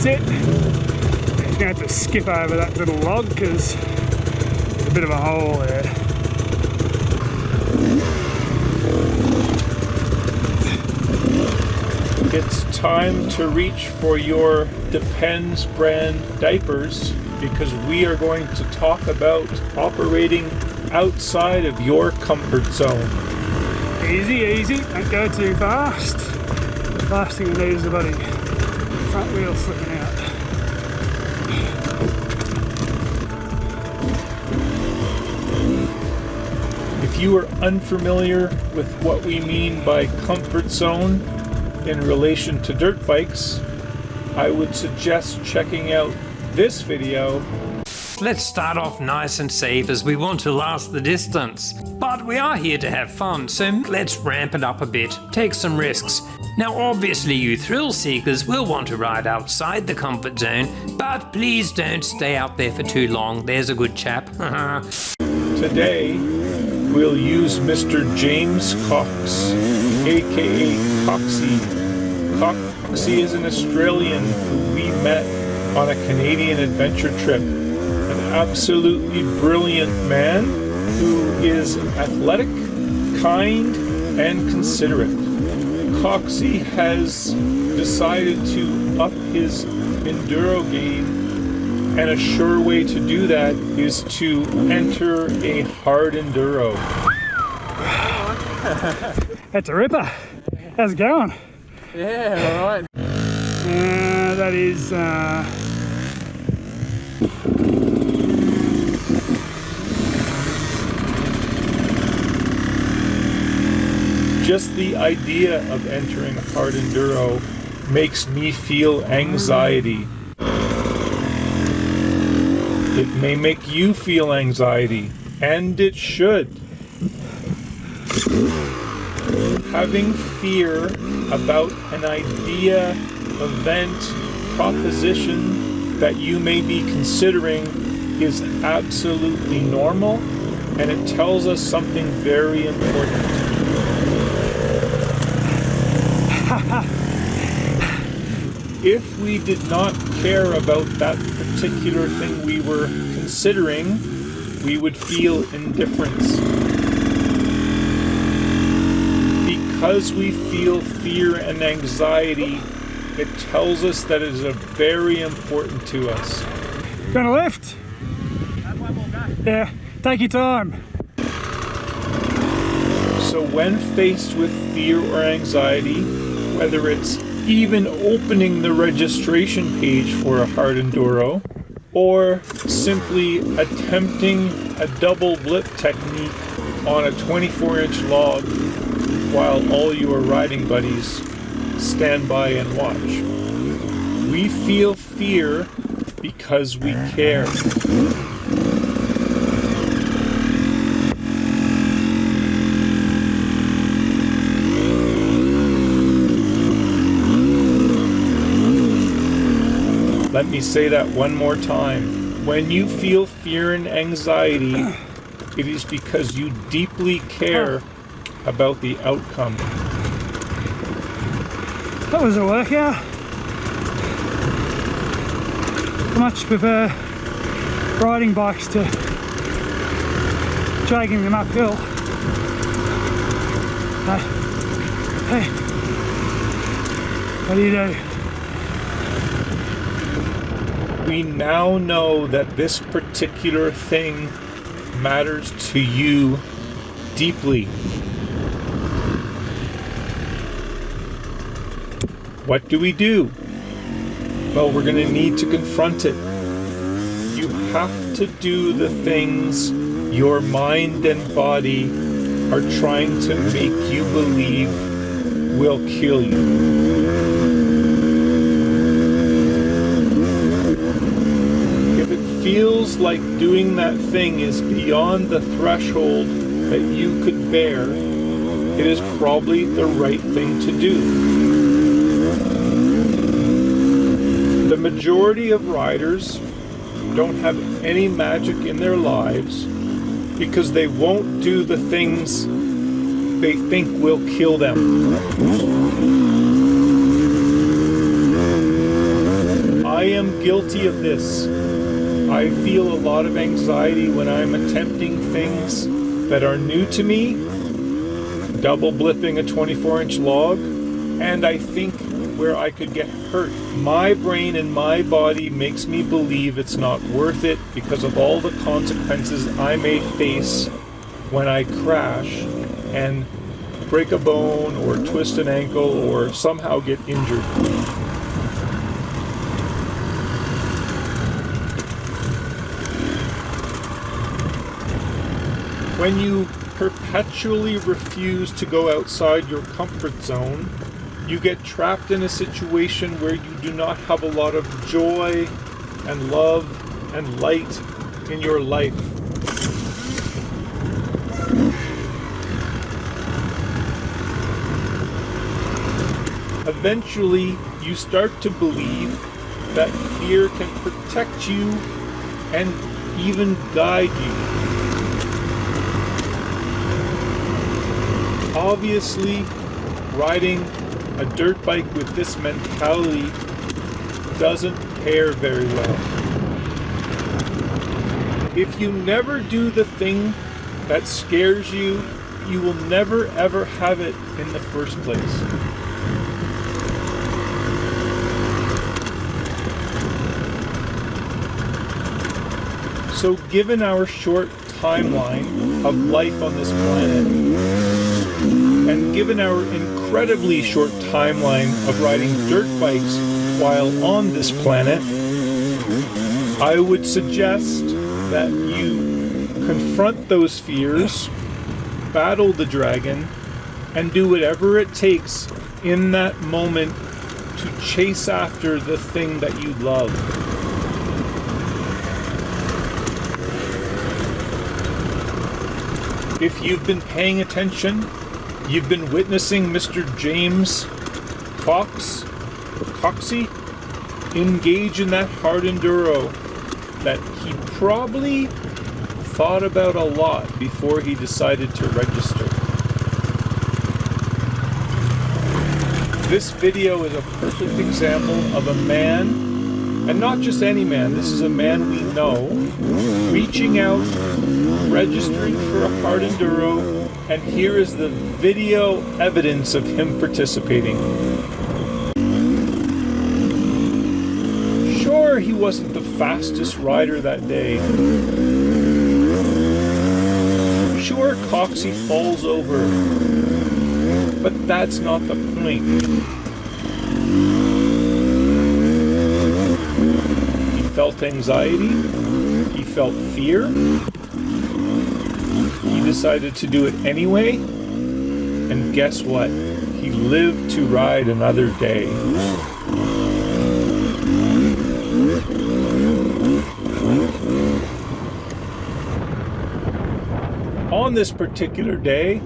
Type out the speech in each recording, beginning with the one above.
That's it. You're going to have to skip over that little log because there's a bit of a hole there. It's time to reach for your Depends brand diapers because we are going to talk about operating outside of your comfort zone. Easy, easy, don't go too fast. The last thing we need is the bloody front wheel flipping out. If you are unfamiliar with what we mean by comfort zone in relation to dirt bikes, I would suggest checking out this video. Let's start off nice and safe as we want to last the distance. But we are here to have fun, so let's ramp it up a bit, take some risks. Now obviously you thrill seekers will want to ride outside the comfort zone, but please don't stay out there for too long, there's a good chap. Today, we'll use Mr. James Cox, aka Coxy. Coxy is an Australian who we met on a Canadian adventure trip. An absolutely brilliant man who is athletic, kind, and considerate. Coxy has decided to up his enduro game, and a sure way to do that is to enter a hard enduro. That's a ripper. How's it going? Yeah, alright. That is just the idea of entering hard enduro makes me feel anxiety. It may make you feel anxiety, and it should. Having fear about an idea, event, proposition that you may be considering is absolutely normal, and it tells us something very important. If we did not care about that particular thing we were considering, we would feel indifference. Because we feel fear and anxiety, it tells us that it is very important to us. gonna lift. Yeah, take your time. So when faced with fear or anxiety, whether it's even opening the registration page for a hard enduro, or simply attempting a double blip technique on a 24-inch log while all your riding buddies stand by and watch. We feel fear because we care. Let me say that one more time. When you feel fear and anxiety, it is because you deeply care about the outcome. That was a workout. I much prefer riding bikes to dragging them uphill. Hey, what do you do? We now know that this particular thing matters to you deeply. What do we do? Well, we're going to need to confront it. You have to do the things your mind and body are trying to make you believe will kill you. Feels like doing that thing is beyond the threshold that you could bear, it is probably the right thing to do. The majority of riders don't have any magic in their lives because they won't do the things they think will kill them. I am guilty of this. I feel a lot of anxiety when I'm attempting things that are new to me, double blipping a 24-inch log, and I think where I could get hurt. My brain and my body makes me believe it's not worth it because of all the consequences I may face when I crash and break a bone or twist an ankle or somehow get injured. When you perpetually refuse to go outside your comfort zone, you get trapped in a situation where you do not have a lot of joy and love and light in your life. Eventually, you start to believe that fear can protect you and even guide you. Obviously, riding a dirt bike with this mentality doesn't pair very well. If you never do the thing that scares you, you will never ever have it in the first place. So given our short timeline of life on this planet, and given our incredibly short timeline of riding dirt bikes while on this planet, I would suggest that you confront those fears, battle the dragon, and do whatever it takes in that moment to chase after the thing that you love. If you've been paying attention, you've been witnessing Mr. James Coxy engage in that hard enduro that he probably thought about a lot before he decided to register. This video is a perfect example of a man, and not just any man, this is a man we know, reaching out, registering for a hard enduro, and here is the video evidence of him participating. Sure, he wasn't the fastest rider that day. Sure, Coxy falls over, but that's not the point. He felt anxiety, he felt fear, he decided to do it anyway, and guess what? He lived to ride another day. On this particular day,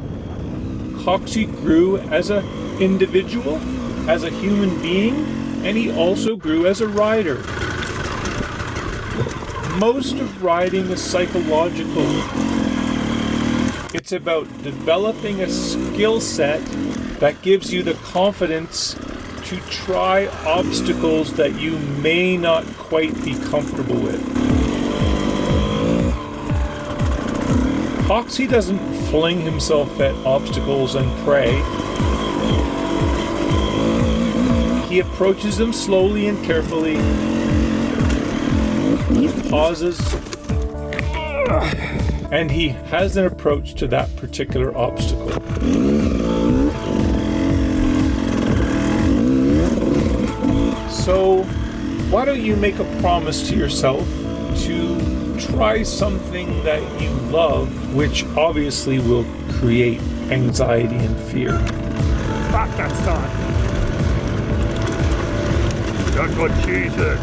Coxy grew as an individual, as a human being, and he also grew as a rider. Most of riding is psychological. It's about developing a skill set that gives you the confidence to try obstacles that you may not quite be comfortable with. Coxy doesn't fling himself at obstacles and pray. He approaches them slowly and carefully. He pauses. And he has an approach to that particular obstacle. So, why don't you make a promise to yourself to try something that you love, which obviously will create anxiety and fear. Fuck, that's time. That got cheated.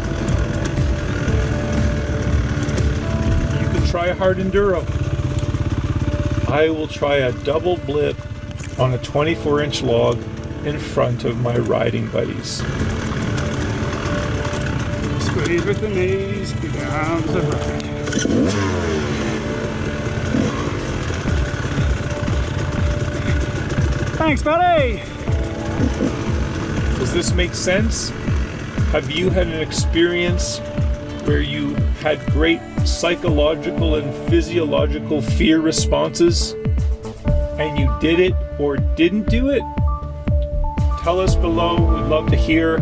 You can try a hard enduro. I will try a double blip on a 24-inch log in front of my riding buddies. Squeeze with the knees, keep your arms upright. Thanks, buddy! Does this make sense? Have you had an experience where you had great psychological and physiological fear responses and you did it or didn't do it? Tell us below. We'd love to hear.